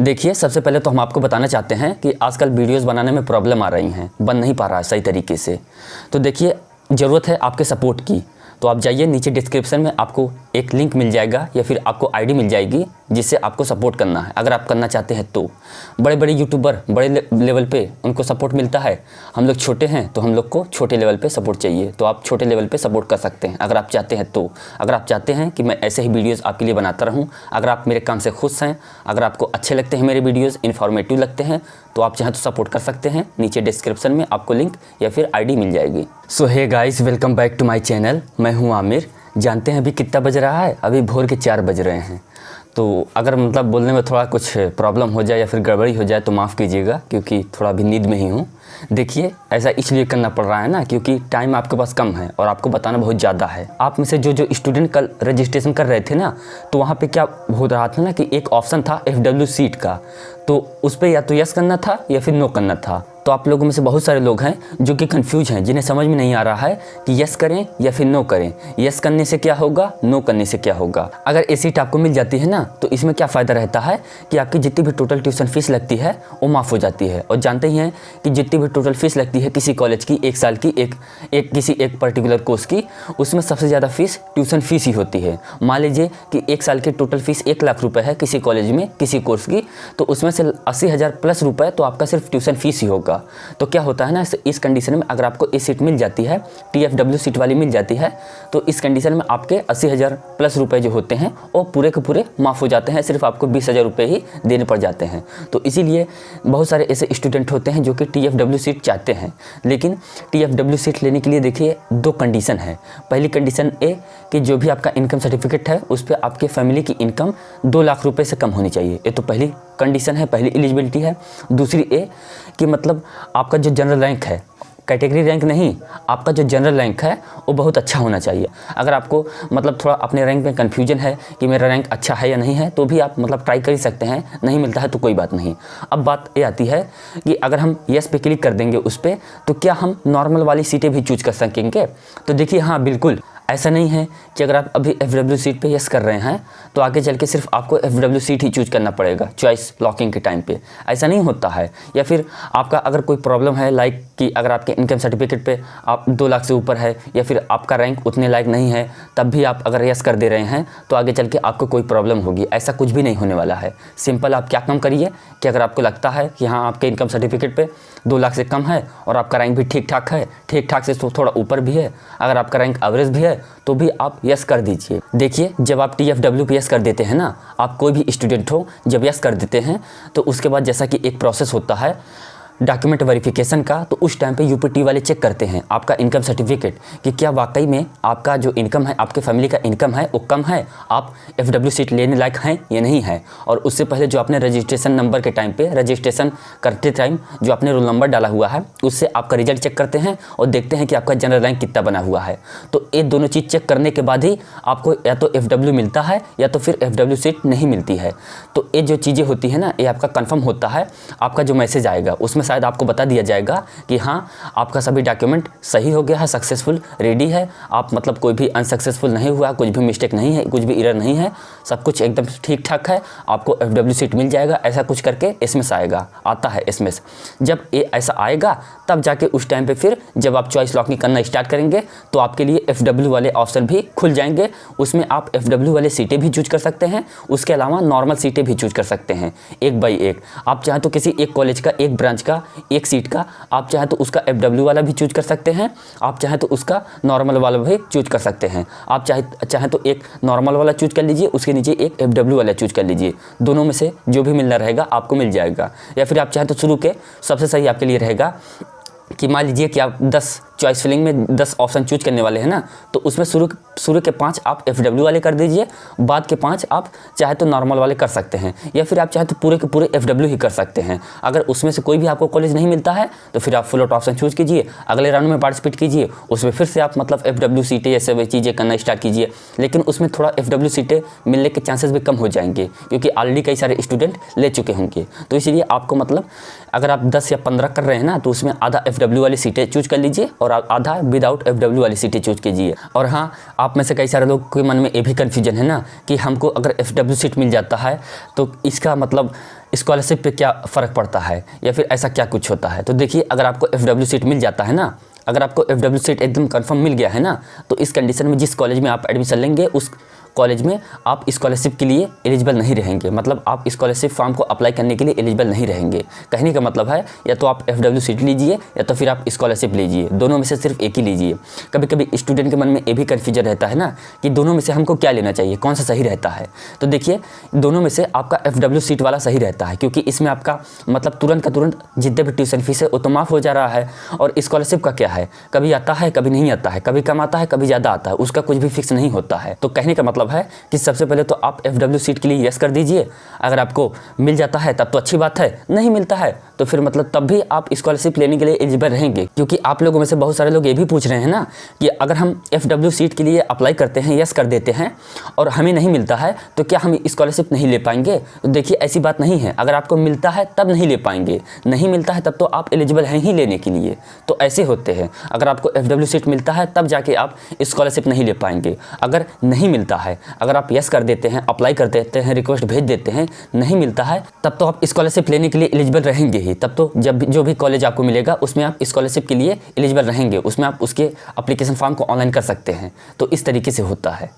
देखिए, सबसे पहले तो हम आपको बताना चाहते हैं कि आजकल वीडियोस बनाने में प्रॉब्लम आ रही हैं, बन नहीं पा रहा है सही तरीके से। तो देखिए, ज़रूरत है आपके सपोर्ट की। तो आप जाइए, नीचे डिस्क्रिप्शन में आपको एक लिंक मिल जाएगा या फिर आपको आईडी मिल जाएगी जिससे आपको सपोर्ट करना है, अगर आप करना चाहते हैं तो। बड़े बड़े यूट्यूबर बड़े लेवल पे उनको सपोर्ट मिलता है, हम लोग छोटे हैं तो हम लोग को छोटे लेवल पे सपोर्ट चाहिए। तो आप छोटे लेवल पे सपोर्ट कर सकते हैं अगर आप चाहते हैं तो। अगर आप चाहते हैं कि मैं ऐसे ही वीडियोज़ आपके लिए बनाता रहूँ, अगर आप मेरे काम से खुश हैं, अगर आपको अच्छे लगते हैं मेरे वीडियोज़, इन्फॉर्मेटिव लगते हैं, तो आप चाहें तो सपोर्ट कर सकते हैं। नीचे डिस्क्रिप्शन में आपको लिंक या फिर आईडी मिल जाएगी। So hey guys, welcome back to my channel. मैं हूं आमिर। जानते हैं अभी कितना बज रहा है? अभी भोर के 4 बज रहे हैं। तो अगर मतलब बोलने में थोड़ा कुछ प्रॉब्लम हो जाए या फिर गड़बड़ी हो जाए तो माफ़ कीजिएगा, क्योंकि थोड़ा अभी नींद में ही हूँ। देखिए, ऐसा इसलिए करना पड़ रहा है ना क्योंकि टाइम आपके पास कम है और आपको बताना बहुत ज़्यादा है। आप में से जो स्टूडेंट कल रजिस्ट्रेशन कर रहे थे ना, तो वहाँ पे क्या हो रहा था ना कि एक ऑप्शन था FW सीट का, तो उस पर या तो यस करना था या फिर नो करना था। तो आप लोगों में से बहुत सारे लोग हैं जो कि कंफ्यूज हैं, जिन्हें समझ में नहीं आ रहा है कि यस करें या फिर नो करें। यस करने से क्या होगा, नो करने से क्या होगा। अगर ये सीट आपको मिल जाती है ना, तो इसमें क्या फ़ायदा रहता है कि आपकी जितनी भी टोटल ट्यूशन फीस लगती है वो माफ़ हो जाती है। और जानते ही हैं कि जितनी भी टोटल फीस लगती है किसी कॉलेज की, एक साल की, किसी एक पर्टिकुलर कोर्स की, उसमें सबसे ज़्यादा फीस ट्यूशन फीस ही होती है। मान लीजिए कि एक साल की टोटल फीस 1 लाख रुपये है किसी कॉलेज में, किसी कोर्स की, तो उसमें से 80,000 प्लस रुपये तो आपका सिर्फ ट्यूशन फीस ही होगा। तो क्या होता है ना, इस कंडीशन में अगर आपको ये सीट मिल जाती है, TFW सीट वाली मिल जाती है, तो इस कंडीशन में आपके 80,000 प्लस रुपए जो होते हैं वो पूरे के पूरे माफ़ हो जाते हैं। सिर्फ आपको 20,000 रुपये ही देने पड़ जाते हैं। तो इसीलिए बहुत सारे ऐसे स्टूडेंट होते हैं जो कि TFW सीट चाहते हैं, लेकिन TFW सीट लेने के लिए देखिए 2 कंडीशन है। पहली कंडीशन ए कि जो भी आपका इनकम सर्टिफिकेट है उस पर आपके फैमिली की इनकम 2 लाख रुपये से कम होनी चाहिए। ये तो पहली कंडीशन है, पहली एलिजिबिलिटी है। दूसरी ए कि मतलब आपका जो जनरल रैंक है, कैटेगरी रैंक नहीं, आपका जो जनरल रैंक है वो बहुत अच्छा होना चाहिए। अगर आपको मतलब थोड़ा अपने रैंक में कन्फ्यूजन है कि मेरा रैंक अच्छा है या नहीं है, तो भी आप मतलब ट्राई कर ही सकते हैं। नहीं मिलता है तो कोई बात नहीं। अब बात ये आती है कि अगर हम येस पे क्लिक कर देंगे उस पर, तो क्या हम नॉर्मल वाली सीटें भी चूज कर सकेंगे? तो देखिए, हाँ बिल्कुल, ऐसा नहीं है कि अगर आप अभी FW सीट पे यस कर रहे हैं तो आगे चल के सिर्फ आपको FW सीट ही चूज करना पड़ेगा चॉइस लॉकिंग के टाइम पे। ऐसा नहीं होता है। या फिर आपका अगर कोई प्रॉब्लम है, लाइक कि अगर आपके इनकम सर्टिफिकेट पे आप 2 लाख से ऊपर है या फिर आपका रैंक उतने लायक नहीं है, तब भी आप अगर यस कर दे रहे हैं तो आगे चल के आपको कोई प्रॉब्लम होगी। ऐसा कुछ भी नहीं होने वाला है। सिंपल आप क्या काम करिए कि अगर आपको लगता है कि हाँ आपके इनकम सर्टिफिकेट पे 2 लाख से कम है और आपका रैंक भी ठीक ठाक है, ठीक ठाक से थोड़ा ऊपर भी है, अगर आपका रैंक एवरेज भी है, तो भी आप यस कर दीजिए। देखिए, जब आप TFW पे यस कर देते हैं ना, आप कोई भी स्टूडेंट हो, जब यस कर देते हैं तो उसके बाद जैसा कि एक प्रोसेस होता है डॉक्यूमेंट वेरिफिकेशन का, तो उस टाइम पे UPT वाले चेक करते हैं आपका इनकम सर्टिफिकेट कि क्या वाकई में आपका जो इनकम है, आपके फैमिली का इनकम है वो कम है, आप FW सीट लेने लायक हैं या नहीं है। और उससे पहले जो आपने रजिस्ट्रेशन नंबर के टाइम पे, रजिस्ट्रेशन करते टाइम जो आपने रोल नंबर डाला हुआ है, उससे आपका रिजल्ट चेक करते हैं और देखते हैं कि आपका जनरल रैंक कितना बना हुआ है। तो ये दोनों चीज़ चेक करने के बाद ही आपको या तो FW मिलता है या तो फिर FW सीट नहीं मिलती है। तो ये जो चीज़ें होती है ना, ये आपका कन्फर्म होता है। आपका जो मैसेज आएगा उसमें शायद आपको बता दिया जाएगा कि हाँ आपका सभी डॉक्यूमेंट सही हो गया है, सक्सेसफुल रेडी है, आप मतलब कोई भी अनसक्सेसफुल नहीं हुआ, कुछ भी मिस्टेक नहीं है, कुछ भी एरर नहीं है, सब कुछ एकदम ठीक ठाक है, आपको FW सीट मिल जाएगा। ऐसा कुछ करके SMS आएगा, आता है SMS। जब ये ऐसा आएगा तब जाके उस टाइम पे फिर जब आप चॉइस लॉकिंग करना स्टार्ट करेंगे तो आपके लिए FW वाले ऑप्शन भी खुल जाएंगे। उसमें आप FW वाले सीटें भी चूज कर सकते हैं, उसके अलावा नॉर्मल सीटें भी चूज कर सकते हैं, एक बाई एक। आप चाहें तो किसी एक कॉलेज का, एक ब्रांच का, एक सीट का, आप चाहें तो उसका FW वाला भी चूज कर सकते हैं, आप चाहें तो उसका नॉर्मल वाला भी चूज कर सकते हैं। आप चाहें तो एक नॉर्मल वाला चूज कर लीजिए, उसके नीचे एक FW वाला चूज कर लीजिए। दोनों में से जो भी मिलना रहेगा आपको मिल जाएगा। या फिर आप चाहें तो शुरू के सबसे सही आपके लिए रहेगा कि मान लीजिए कि आप 10 चॉइस फिलिंग में 10 ऑप्शन चूज करने वाले हैं ना, तो उसमें शुरू के 5 आप FW वाले कर दीजिए, बाद के 5 आप चाहे तो नॉर्मल वाले कर सकते हैं, या फिर आप चाहे तो पूरे के पूरे FW ही कर सकते हैं। अगर उसमें से कोई भी आपको कॉलेज नहीं मिलता है तो फिर आप फुल आउट ऑप्शन चूज कीजिए, अगले राउंड में पार्टिसिपेट कीजिए, उसमें फिर से आप मतलब FW सीटें ये सब चीज़ें करना स्टार्ट कीजिए। लेकिन उसमें थोड़ा FW सीटें मिलने के चांसेस भी कम हो जाएंगे क्योंकि ऑलरेडी कई सारे स्टूडेंट ले चुके होंगे। तो इसलिए आपको मतलब अगर आप 10 या 15 कर रहे हैं ना, तो उसमें आधा FW वाली सीटें चूज कर लीजिए और आधा विदाउट FW वाली सीटें चूज कीजिए। और हाँ, आप में से कई सारे लोग के मन में ये भी कन्फ्यूजन है ना कि हमको अगर FW सीट मिल जाता है तो इसका मतलब स्कॉलरशिप पे क्या फ़र्क पड़ता है या फिर ऐसा क्या कुछ होता है। तो देखिए, अगर आपको FW सीट मिल जाता है ना, अगर आपको FW सीट एकदम कंफर्म मिल गया है ना, तो इस कंडीशन में जिस कॉलेज में आप एडमिशन लेंगे उस कॉलेज में आप स्कॉलरशिप के लिए एलिजिबल नहीं रहेंगे। मतलब आप स्कॉलरशिप फॉर्म को अप्लाई करने के लिए एलिजिबल नहीं रहेंगे। कहने का मतलब है या तो आप FW सीट लीजिए या तो फिर आप स्कॉलरशिप लीजिए, दोनों में से सिर्फ एक ही लीजिए। कभी कभी स्टूडेंट के मन में ये भी कन्फ्यूजन रहता है ना कि दोनों में से हमको क्या लेना चाहिए, कौन सा सही रहता है। तो देखिए, दोनों में से आपका FW सीट वाला सही रहता है, क्योंकि इसमें आपका मतलब तुरंत का तुरंत जितने भी ट्यूशन फीस है वो तो माफ़ हो जा रहा है। और स्कॉलरशिप का क्या है, कभी आता है कभी नहीं आता है, कभी कम आता है कभी ज़्यादा आता है, उसका कुछ भी फिक्स नहीं होता है। तो कहने का मतलब है कि सबसे पहले तो आप FW सीट के लिए यस कर दीजिए। अगर आपको मिल जाता है तब तो अच्छी बात है, नहीं मिलता है तो फिर मतलब तब भी आप स्कॉलरशिप लेने के लिए एलिजिबल रहेंगे। क्योंकि आप लोगों में से बहुत सारे लोग ये भी पूछ रहे हैं ना कि अगर हम FW सीट के लिए अप्लाई करते हैं, यस कर देते हैं और हमें नहीं मिलता है तो क्या हम स्कॉलरशिप नहीं ले पाएंगे। तो देखिए, ऐसी बात नहीं है। अगर आपको मिलता है तब नहीं ले पाएंगे, नहीं मिलता है तब तो आप एलिजिबल हैं ही लेने के लिए। तो ऐसे होते हैं, अगर आपको FW सीट मिलता है तब जाके आप स्कॉलरशिप नहीं ले पाएंगे। अगर नहीं मिलता है, अगर आप यस कर देते हैं, अप्लाई कर देते हैं, रिक्वेस्ट भेज देते हैं, नहीं मिलता है तब तो आप स्कॉलरशिप लेने के लिए एलिजिबल रहेंगे ही। तब तो जब जो भी कॉलेज आपको मिलेगा उसमें आप स्कॉलरशिप के लिए एलिजिबल रहेंगे, उसमें आप उसके एप्लीकेशन फॉर्म को ऑनलाइन कर सकते हैं। तो इस तरीके से होता है।